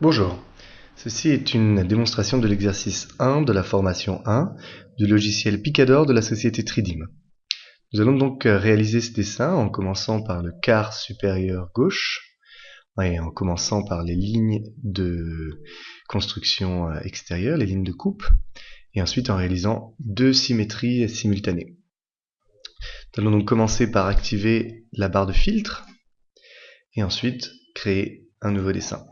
Bonjour, ceci est une démonstration de l'exercice 1 de la formation 1 du logiciel Picador de la société Tridim. Nous allons donc réaliser ce dessin en commençant par le quart supérieur gauche et en commençant par les lignes de construction extérieure, les lignes de coupe, et ensuite en réalisant deux symétries simultanées. Nous allons donc commencer par activer la barre de filtre et ensuite créer un nouveau dessin.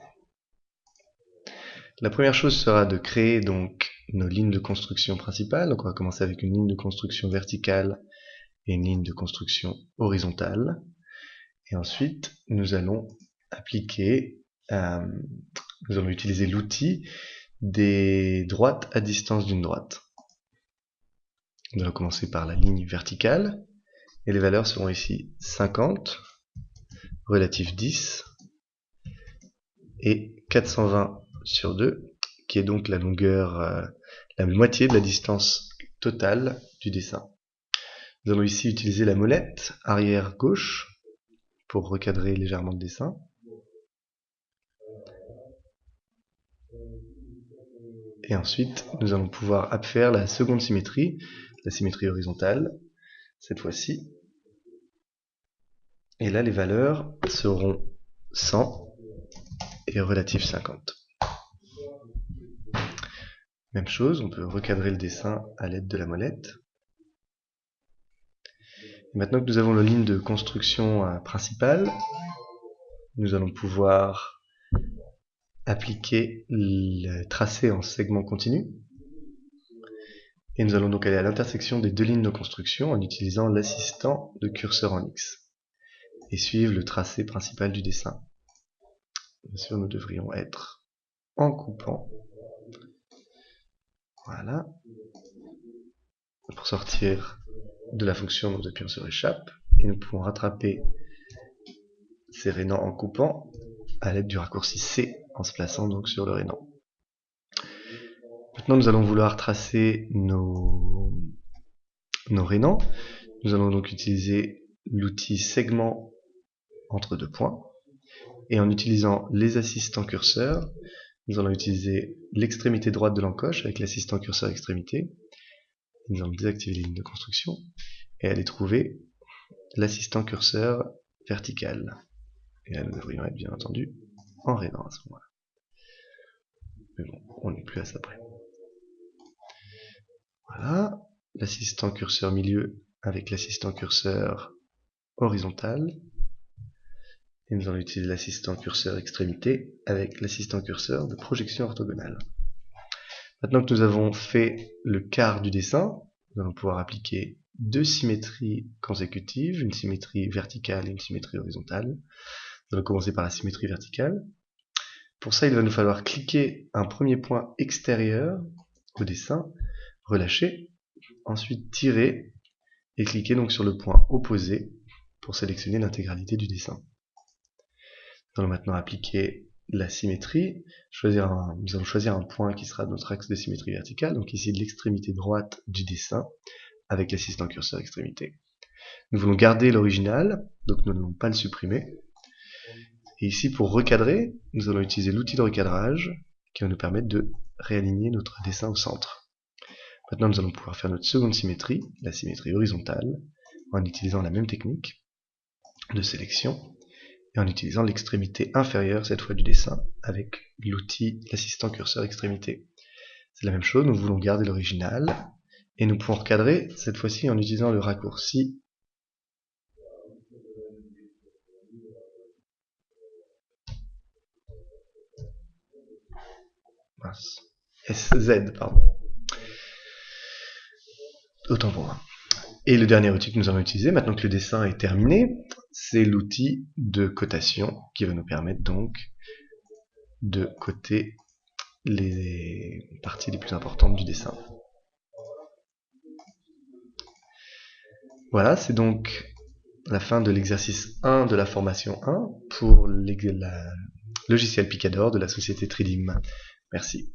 La première chose sera de créer donc nos lignes de construction principales. Donc on va commencer avec une ligne de construction verticale et une ligne de construction horizontale. Et ensuite, nous allons utiliser l'outil des droites à distance d'une droite. Nous allons commencer par la ligne verticale. Et les valeurs seront ici 50, relatif 10 et 420 sur 2, qui est donc la longueur, la moitié de la distance totale du dessin. Nous allons ici utiliser la molette arrière gauche pour recadrer légèrement le dessin. Et ensuite, nous allons pouvoir faire la seconde symétrie, la symétrie horizontale, cette fois-ci. Et là, les valeurs seront 100 et relatif 50. Même chose, on peut recadrer le dessin à l'aide de la molette. Et maintenant que nous avons la ligne de construction principale, nous allons pouvoir appliquer le tracé en segment continu. Et nous allons donc aller à l'intersection des deux lignes de construction en utilisant l'assistant de curseur en X. Et suivre le tracé principal du dessin. Bien sûr, nous devrions être en coupant. Voilà. Pour sortir de la fonction, nous appuyons sur échappe et nous pouvons rattraper ces rénans en coupant à l'aide du raccourci C en se plaçant donc sur le rénan. Maintenant, nous allons vouloir tracer nos rénans. Nous allons donc utiliser l'outil segment entre deux points et en utilisant les assistants curseurs, nous allons utiliser l'extrémité droite de l'encoche avec l'assistant curseur extrémité. Nous allons désactiver les lignes de construction et aller trouver l'assistant curseur vertical. Et là, nous devrions être bien entendu en rénan à ce moment-là. Mais bon, on n'est plus à ça près. Voilà, l'assistant curseur milieu avec l'assistant curseur horizontal. Et nous allons utiliser l'assistant curseur extrémité avec l'assistant curseur de projection orthogonale. Maintenant que nous avons fait le quart du dessin, nous allons pouvoir appliquer deux symétries consécutives, une symétrie verticale et une symétrie horizontale. Nous allons commencer par la symétrie verticale. Pour ça, il va nous falloir cliquer un premier point extérieur au dessin, relâcher, ensuite tirer et cliquer donc sur le point opposé pour sélectionner l'intégralité du dessin. Nous allons maintenant appliquer la symétrie. Nous allons choisir un point qui sera notre axe de symétrie verticale, donc ici de l'extrémité droite du dessin, avec l'assistant curseur extrémité. Nous voulons garder l'original, donc nous n'allons pas le supprimer. Et ici, pour recadrer, nous allons utiliser l'outil de recadrage qui va nous permettre de réaligner notre dessin au centre. Maintenant, nous allons pouvoir faire notre seconde symétrie, la symétrie horizontale, en utilisant la même technique de sélection et en utilisant l'extrémité inférieure, cette fois du dessin, avec l'outil l'assistant curseur extrémité. C'est la même chose, nous voulons garder l'original, et nous pouvons recadrer, cette fois-ci en utilisant le raccourci SZ, pardon. Autant pour moi. Et le dernier outil que nous allons utiliser, maintenant que le dessin est terminé, c'est l'outil de cotation qui va nous permettre donc de coter les parties les plus importantes du dessin. Voilà, c'est donc la fin de l'exercice 1 de la formation 1 pour le logiciel Picador de la société Tridim. Merci.